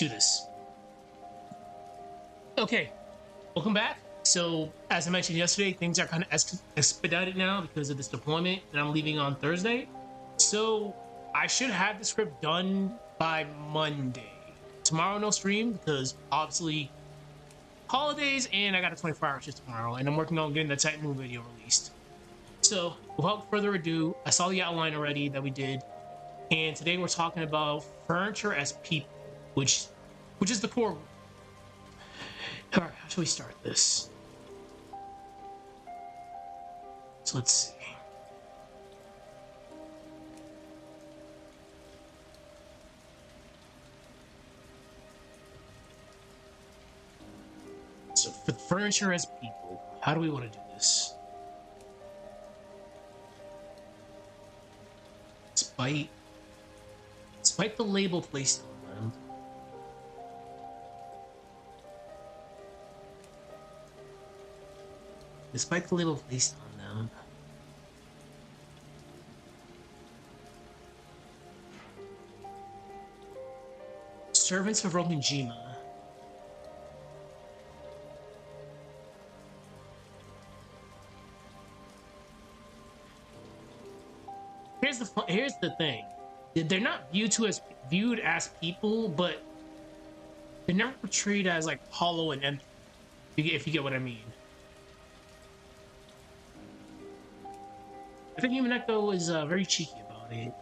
do this. Okay, welcome back. So, as I mentioned yesterday, things are kind of expedited now because of this deployment, and I'm leaving on Thursday. So, I should have the script done by Monday. Tomorrow, no stream because obviously holidays, and I got a 24-hour shift tomorrow, and I'm working on getting the Titan video released. So, without further ado, I saw the outline already that we did, and today we're talking about furniture as people, which is the core. All right, how should we start this? So let's see. So for furniture as people, how do we want to do this? Despite the label placed on them, servants of Rokinjima. Here's the thing. They're not viewed as people, but they're never portrayed as like hollow and empty. If you get what I mean. I think Umineko is very cheeky about it.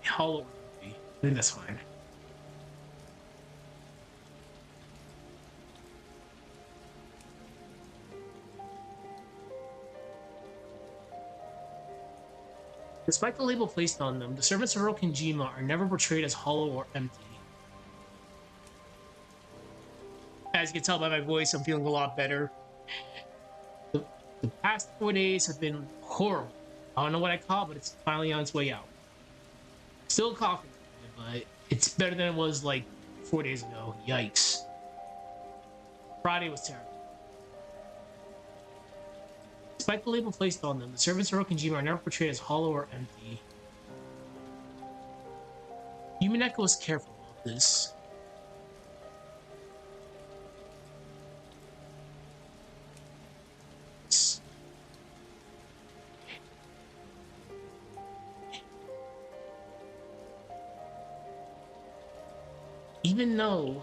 Hollow. I think that's fine. Despite the label placed on them, the servants of Rokinjima are never portrayed as hollow or empty. As you can tell by my voice, I'm feeling a lot better. The past 4 days have been horrible. I don't know what I call it, but it's finally on its way out. Still coughing, but it's better than it was like 4 days ago. Yikes. Friday was terrible. Despite the label placed on them, the servants of Rokinjima are never portrayed as hollow or empty. Umineko is careful about this. Even though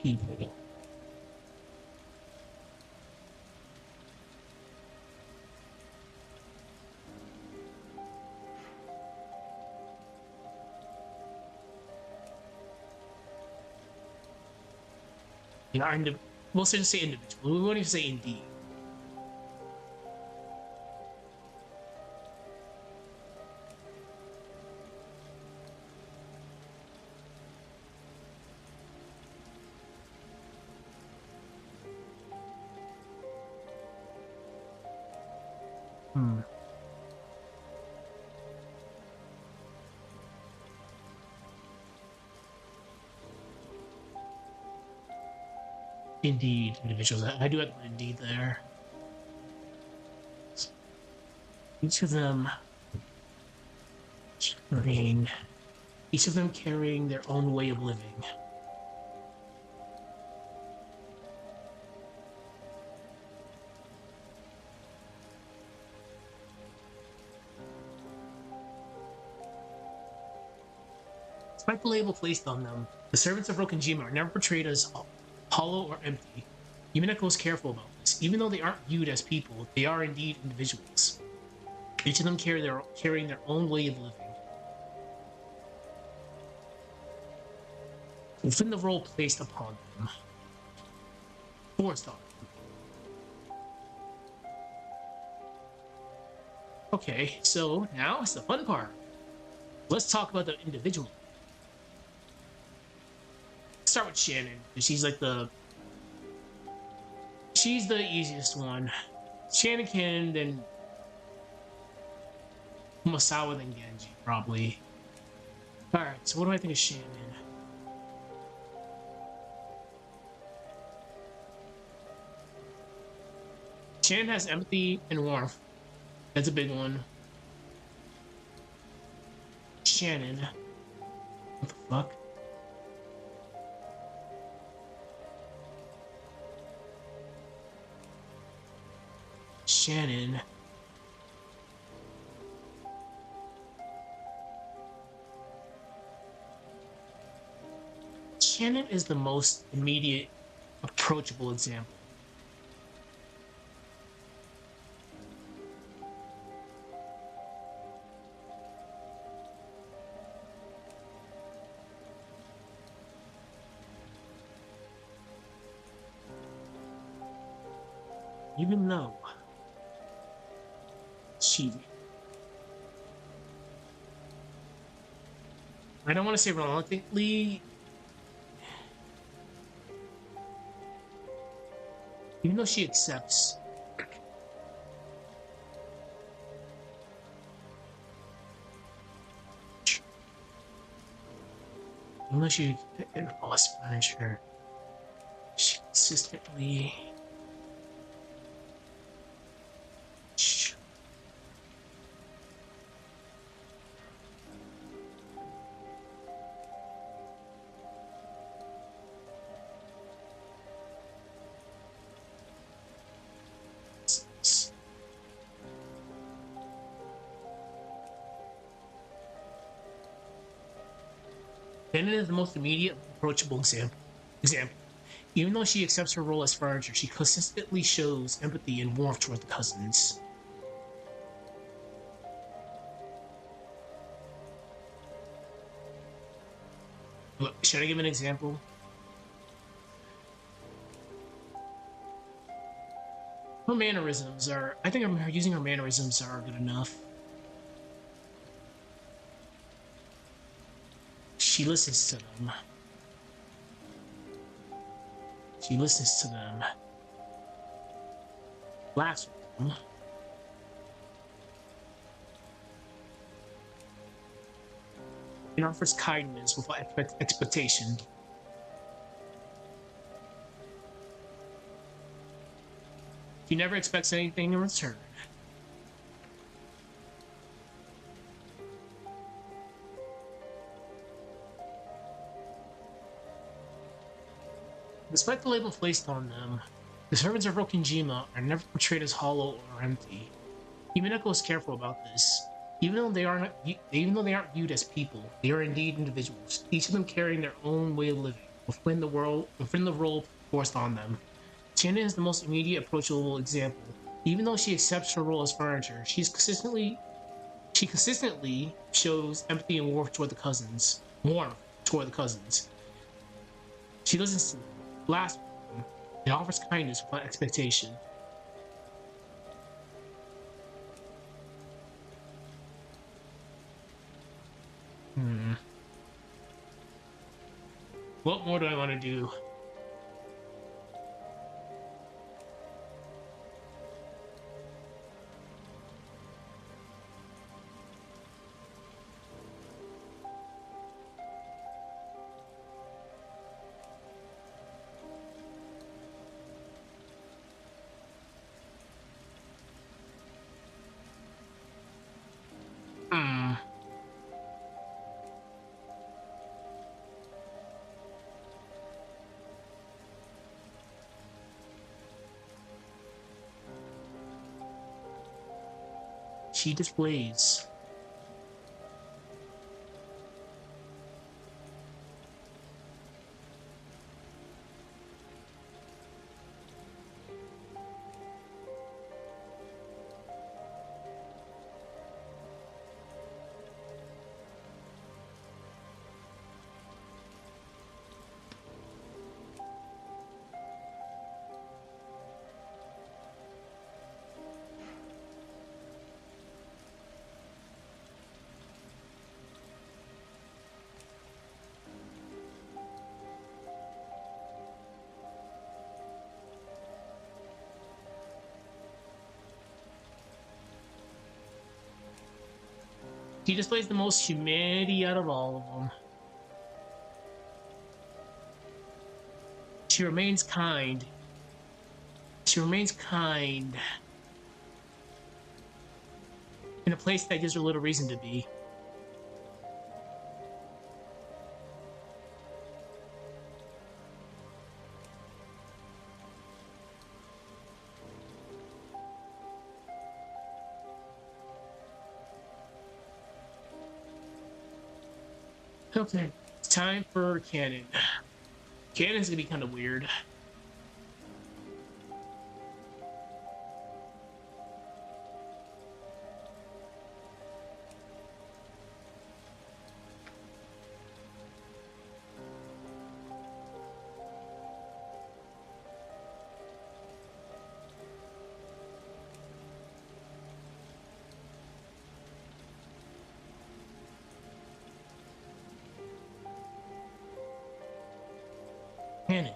people. We'll just say individual. We won't even say indeed. Indeed, individuals. I do have an indeed there. Each of them carrying their own way of living. Despite the label placed on them, the servants of Rokinjima are never portrayed as hollow or empty. Umineko is careful about this. Even though they aren't viewed as people, they are indeed individuals. Each of them carrying their own way of living. Within the role placed upon them. 4-star. Okay, so now it's the fun part. Let's talk about the individual. Start with Shannon, because she's like she's the easiest one. Shannon can then Masawa than Genji, probably. Alright, so what do I think of Shannon? Shannon has empathy and warmth. That's a big one. Shannon. What the fuck? Shannon. Shannon is the most immediate, approachable example. Even though she, I don't want to say reluctantly, even though she accepts, even though she lost furniture, she consistently. Shannon is the most immediate, approachable example. Even though she accepts her role as furniture, she consistently shows empathy and warmth toward the cousins. Look, should I give an example? Her mannerisms are, I think her using her mannerisms are good enough. She listens to them. She listens to them. Laughs with them. And offers kindness without expectation. She never expects anything in return. Despite the label placed on them, the servants of Rokkenjima are never portrayed as hollow or empty. Umineko is careful about this. Even though they aren't viewed as people, they are indeed individuals, each of them carrying their own way of living within the role forced on them. Shannon is the most immediate, approachable example. Even though she accepts her role as furniture, she consistently shows empathy and warmth toward the cousins. She listens to them, laughs with them, and offers kindness without expectation. What more do I want to do? Hmm. She displays. He displays the most humanity out of all of them. She remains kind. She remains kind in a place that gives her little reason to be. Okay, it's time for Kanon. Kanon's gonna be kind of weird. Kanon.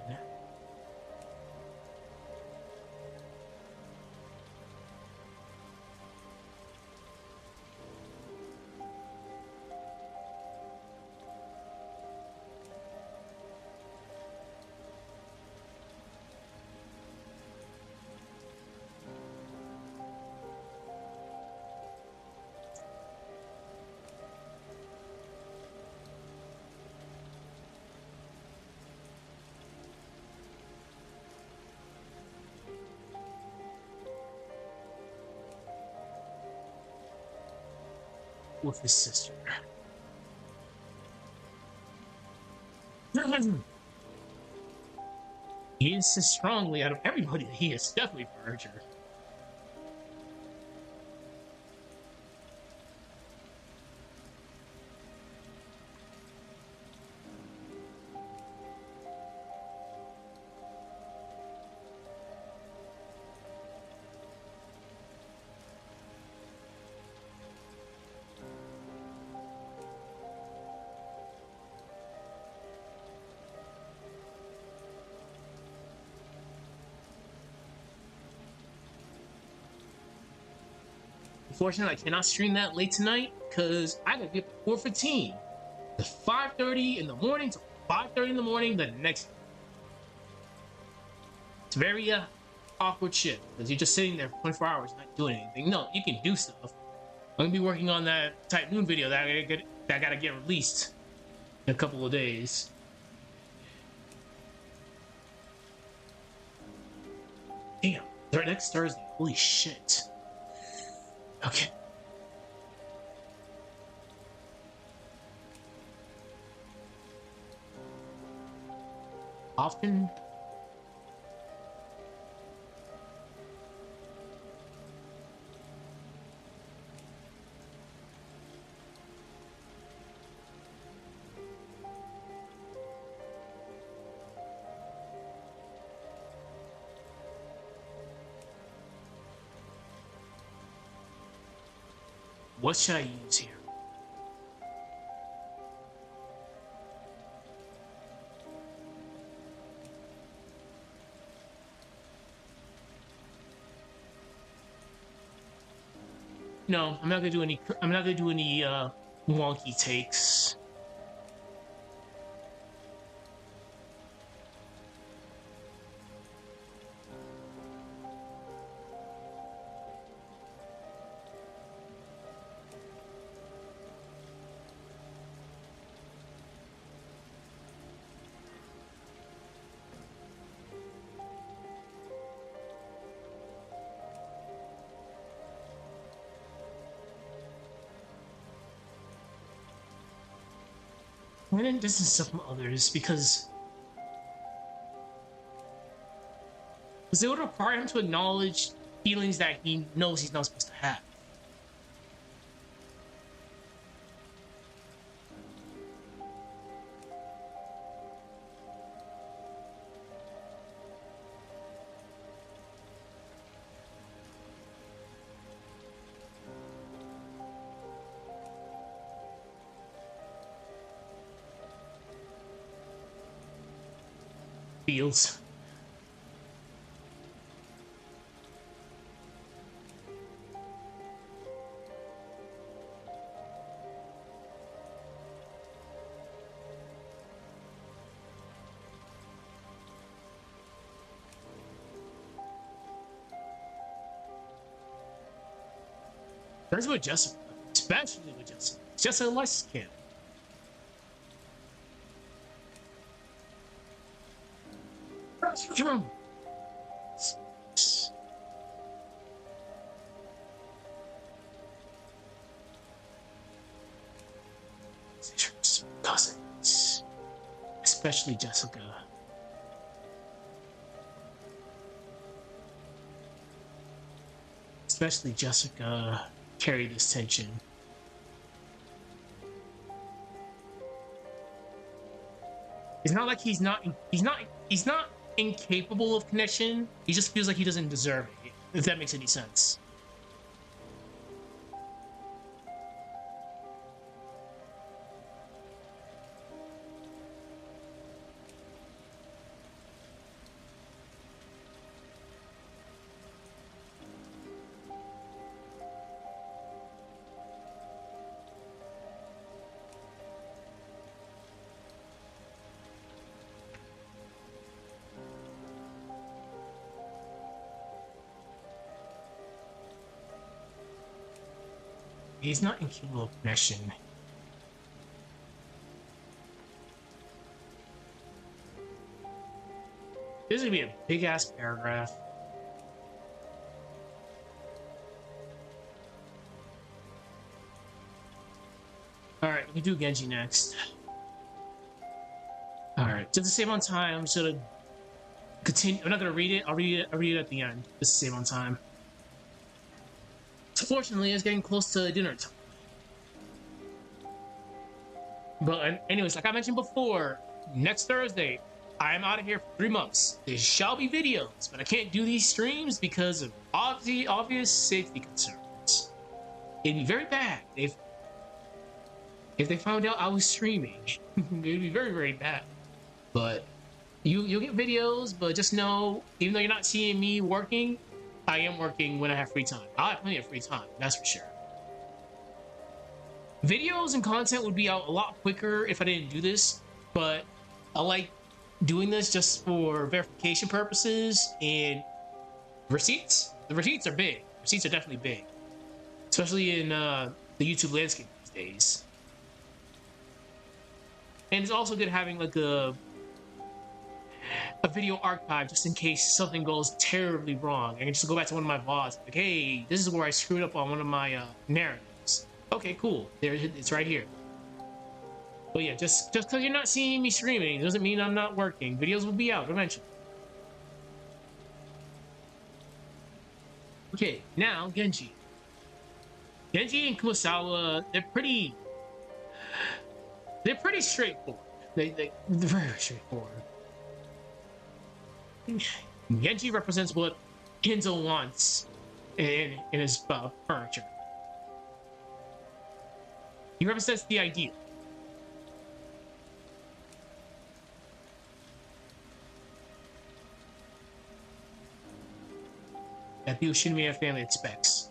With his sister. He insists strongly out of everybody that he is definitely Verger. Unfortunately, I cannot stream that late tonight because I gotta get up 4:15 to 5:30 in the morning to 5:30 in the morning the next. It's very awkward shit because you're just sitting there for 24 hours not doing anything. No, you can do stuff. I'm gonna be working on that Type Noon video that I gotta get released in a couple of days. Damn, next Thursday. Holy shit. Okay. Often. What should I use here? No, I'm not gonna do any. I'm not gonna do any wonky takes. I'm gonna distance stuff from others because it would require him to acknowledge feelings that he knows he's not supposed to have. Feels. That's with Jessica, especially with Jessica. Jessica likes Kanon. Jerome. Cousins, especially Jessica. Especially Jessica carry this tension. It's not like he's not incapable of connection. He just feels like he doesn't deserve it. If that makes any sense. He's not incapable of connection. This is gonna be a big ass paragraph. Alright, we do Genji next. Alright, just to save on time, I'm just gonna continue. I'm not gonna read it, I'll read it at the end, just to save on time. Fortunately, it's getting close to dinner time. But anyways, like I mentioned before, next Thursday, I'm out of here for 3 months. There shall be videos, but I can't do these streams because of obvious safety concerns. It'd be very bad if they found out I was streaming. It'd be very, very bad. But you'll get videos, but just know, even though you're not seeing me working, I am working when I have free time. I'll have plenty of free time, that's for sure. Videos and content would be out a lot quicker if I didn't do this, but I like doing this just for verification purposes and receipts. The receipts are big. Receipts are definitely big, especially in the YouTube landscape these days. And it's also good having like a video archive just in case something goes terribly wrong. I can just go back to one of my VODs, like, hey, this is where I screwed up on one of my narratives. Okay, cool. There, it's right here. But yeah, just because you're not seeing me streaming doesn't mean I'm not working. Videos will be out eventually. Okay, now Genji. Genji and Kumasawa, they're pretty straightforward. They're very straightforward. Genji represents what Kenzo wants in his furniture. He represents the ideal. That the Ushiromiya family expects.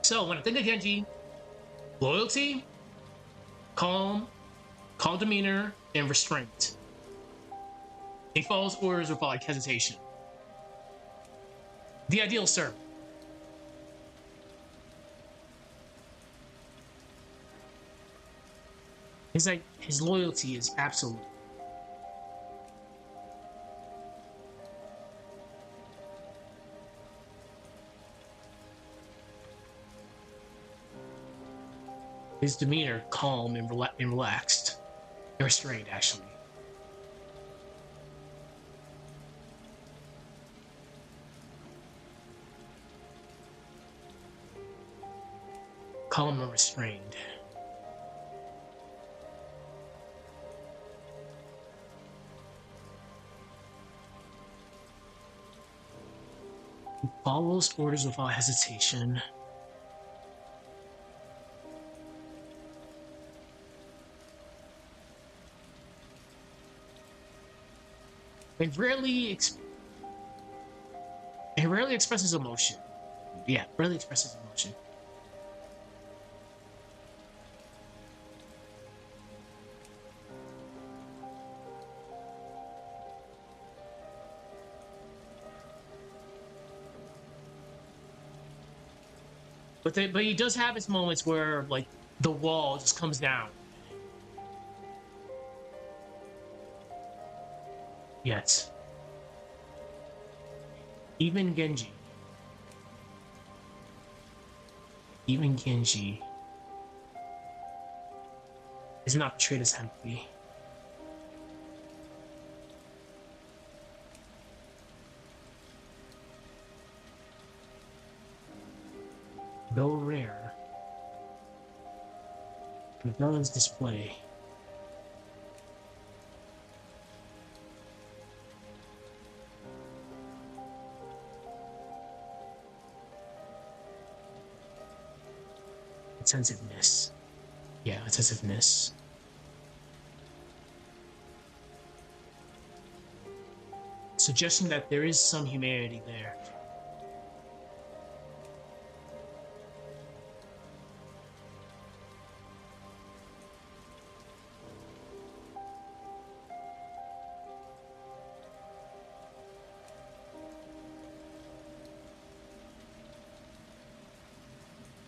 So when I think of Genji, loyalty, calm demeanor, and restraint. He follows orders without hesitation. The ideal servant. His loyalty is absolute. His demeanor calm and relaxed. And restrained, actually. Calm and restrained. He follows orders without hesitation. It rarely it rarely expresses emotion. Yeah, rarely expresses emotion. But he does have his moments where like the wall just comes down. Yes. Even Genji. Even Genji is not portrayed as empty. Though rare, the villain's display. Attentiveness. Yeah, attentiveness. Suggesting that there is some humanity there.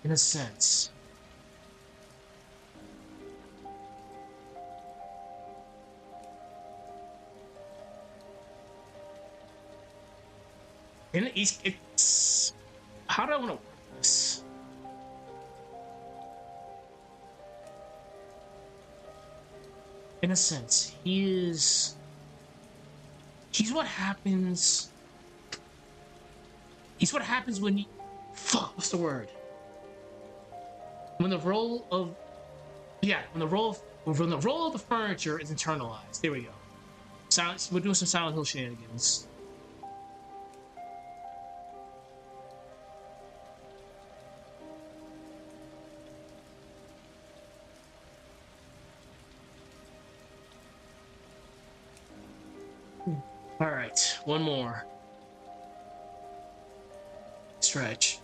In a sense. And it's how do I want to word this? In a sense, he's what happens. He's what happens when you fuck. What's the word? When the role of when the role of the furniture is internalized. There we go. Silence. We're doing some Silent Hill shenanigans. All right, one more. Stretch.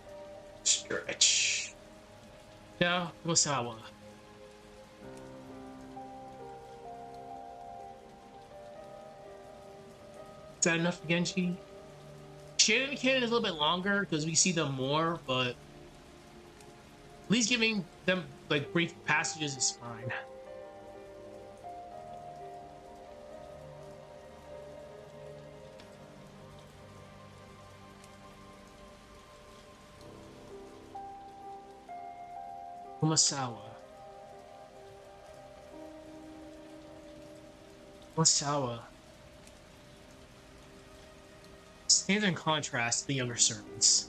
Now, Mosawa. Is that enough for Genji? Shannon and Kanon is a little bit longer because we see them more, but at least giving them like brief passages is fine. Kumasawa. Stands in contrast to the younger servants.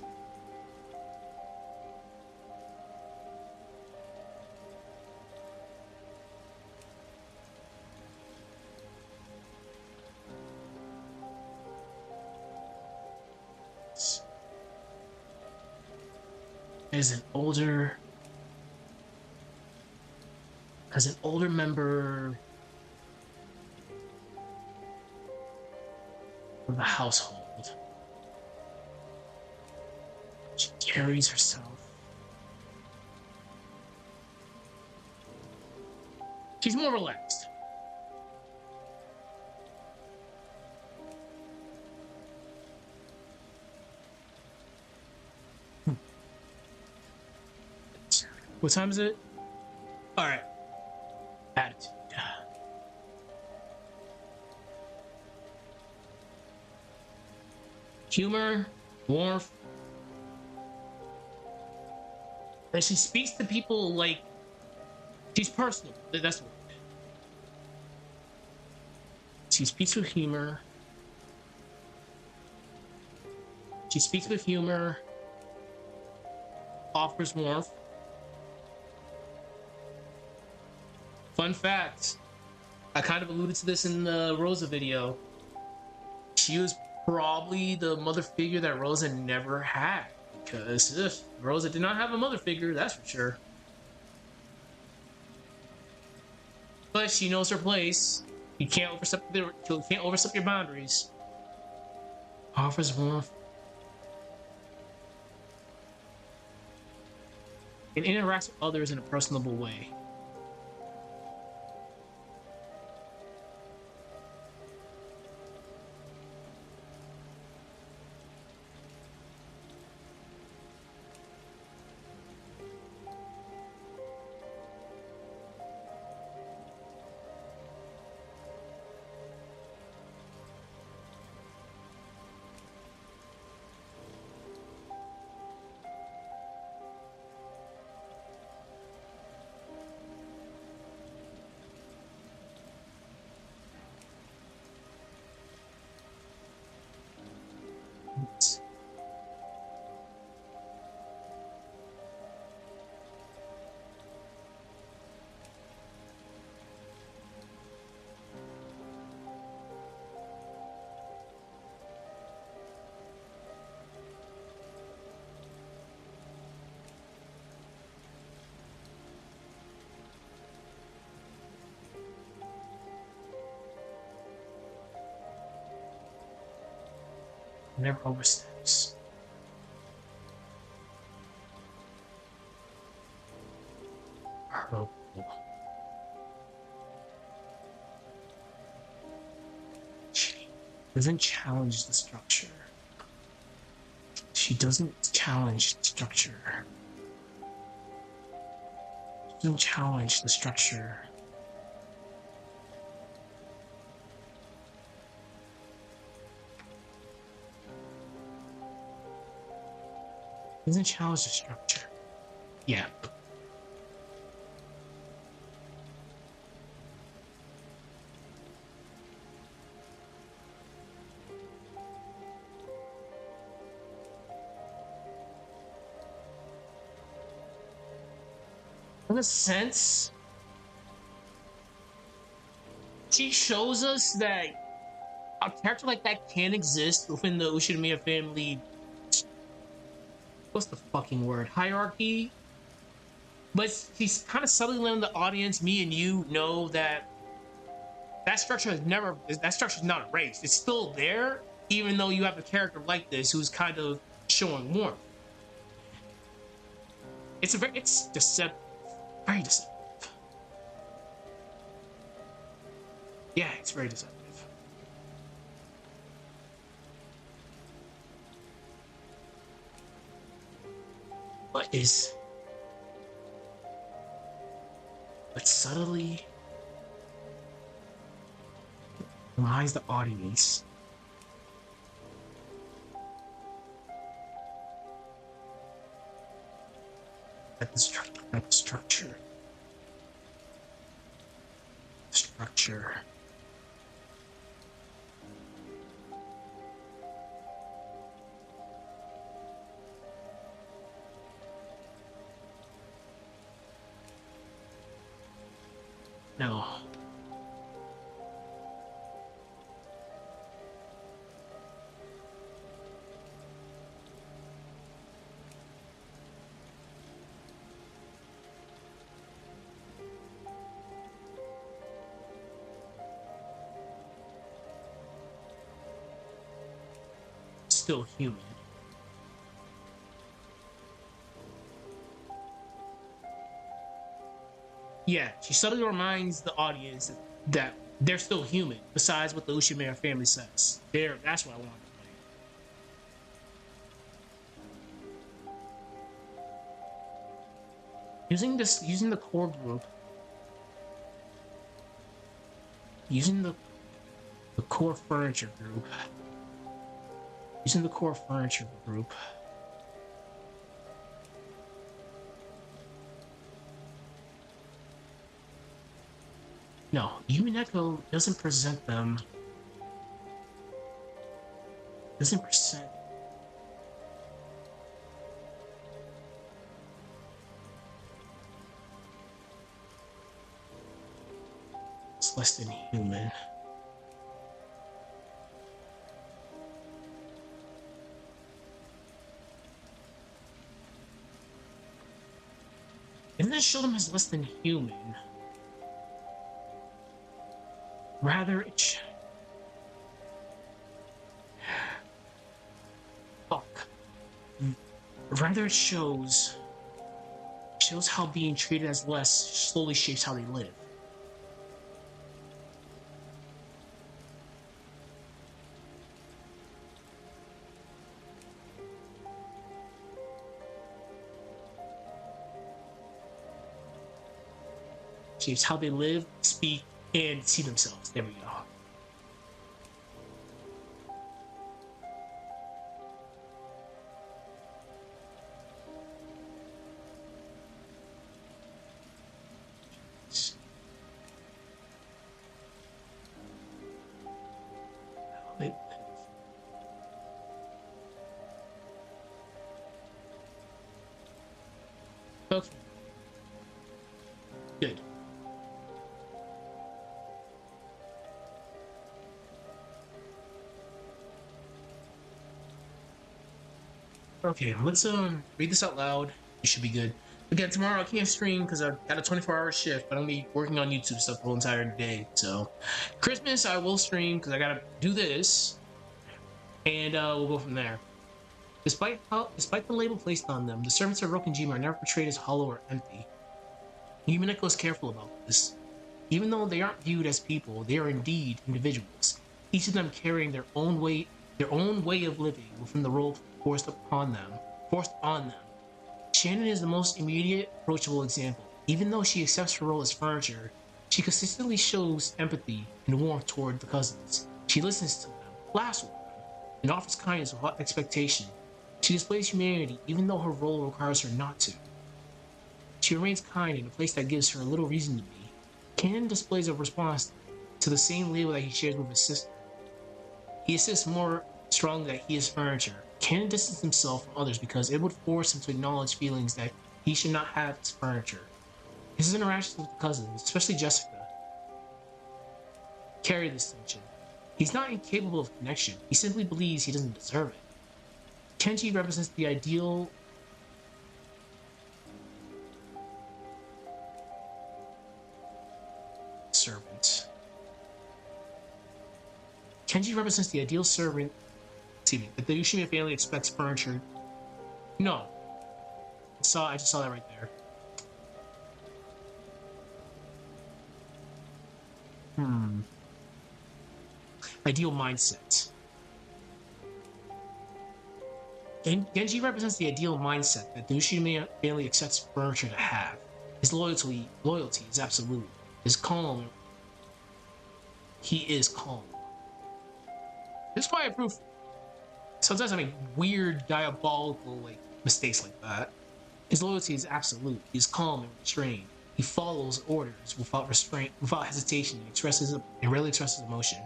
As an older member of the household, she carries herself. She's more relaxed. What time is it? All right. Attitude. Humor, warmth. And she speaks to people like she's personal. That's what. She speaks with humor. She speaks with humor. Offers warmth. Fun fact, I kind of alluded to this in the Rosa video. She was probably the mother figure that Rosa never had. Because Rosa did not have a mother figure, that's for sure. But she knows her place. You can't overstep your boundaries. Offers warmth and interacts with others in a personable way. Never oversteps. Her She doesn't challenge the structure. She doesn't challenge the structure. She doesn't challenge the structure. Doesn't challenge the structure. Yeah. In a sense, she shows us that a character like that can exist within the Ushiromiya family. What's the fucking word? Hierarchy. But she's kind of subtly letting the audience, me and you, know that that structure is never, that structure is not erased. It's still there, even though you have a character like this who's kind of showing warmth. It's deceptive, very deceptive. Yeah, it's very deceptive. But subtly reminds the audience that the structure no. Still human. Yeah, she subtly reminds the audience that they're still human, besides what the Ushiromiya family says. That's what I wanted to play. Using the core group, using the core furniture group, using the core furniture group. No, Umineko doesn't present them. Doesn't present. It's less than human. It doesn't show them as less than human. Rather, fuck. Rather, it shows how being treated as less slowly shapes how they live. Shapes how they live, speak, and see themselves. There we go. Okay, good. Okay, let's read this out loud. It should be good. Again, tomorrow I can't stream because I've got a 24-hour shift, but I'm gonna be working on YouTube stuff the whole entire day. So, Christmas I will stream because I gotta do this, and we'll go from there. Despite the label placed on them, the servants of Rokenjima are never portrayed as hollow or empty. Umineko is careful about this. Even though they aren't viewed as people, they are indeed individuals, each of them carrying their own way of living within the role forced on them. Shannon is the most immediate, approachable example. Even though she accepts her role as furniture, she consistently shows empathy and warmth toward the cousins. She listens to them, laughs with them, and offers kindness without expectation. She displays humanity even though her role requires her not to. She remains kind in a place that gives her a little reason to be. Kanon displays a response to the same label that he shares with his sister. He insists more strongly that he is furniture. Kanon distances himself from others because it would force him to acknowledge feelings that he should not have as furniture. His interactions with cousins, especially Jessica, carry this tension. He's not incapable of connection, he simply believes he doesn't deserve it. Genji represents the ideal servant. Genji represents the ideal servant, that the Ushiromiya family expects furniture. No. I just saw that right there. Ideal mindset. Genji represents the ideal mindset that the Ushiromiya family accepts furniture to have. His loyalty is absolute. His calm. He is calm. This is why I approve. Sometimes I make weird, diabolical mistakes like that. His loyalty is absolute. He is calm and restrained. He follows orders without restraint, without hesitation, and rarely expresses emotion.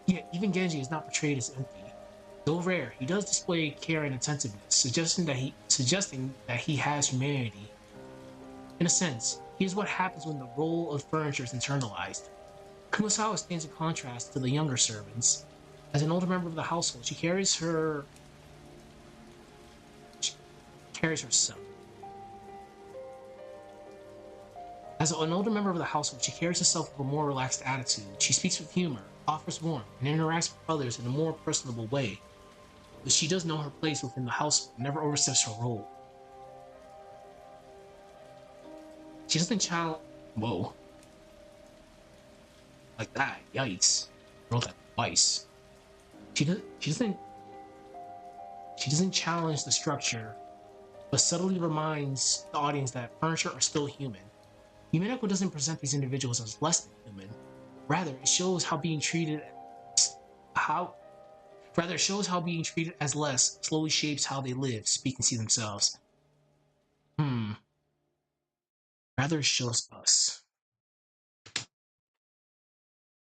Yet even Genji is not portrayed as empty. Though rare, he does display care and attentiveness, suggesting that he has humanity. In a sense, he is what happens when the role of furniture is internalized. Kumasawa stands in contrast to the younger servants. As an older member of the household, she carries herself. As an older member of the household, she carries herself with a more relaxed attitude. She speaks with humor, offers warmth, and interacts with others in a more personable way. But she does know her place within the household and never oversteps her role. She doesn't challenge. Whoa. Like that. Yikes. I wrote that twice. She doesn't challenge the structure, but subtly reminds the audience that furniture are still human. Umineko doesn't present these individuals as less than human. Rather, it shows how being treated as less slowly shapes how they live, speak, and see themselves. Rather, it shows us.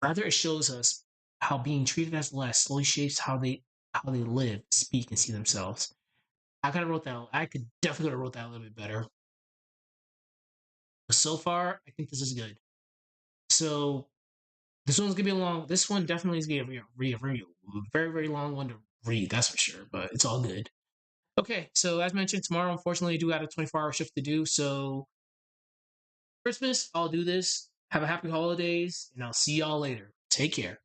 Rather, it shows us how being treated as less slowly shapes how they live, speak, and see themselves. I could definitely have wrote that a little bit better. But so far, I think this is good. So this one's gonna be a long. This one definitely is gonna be a very, very long one to read. That's for sure. But it's all good. Okay, so as mentioned, tomorrow unfortunately I do got a 24-hour shift to do. So Christmas, I'll do this. Have a happy holidays, and I'll see y'all later. Take Take care.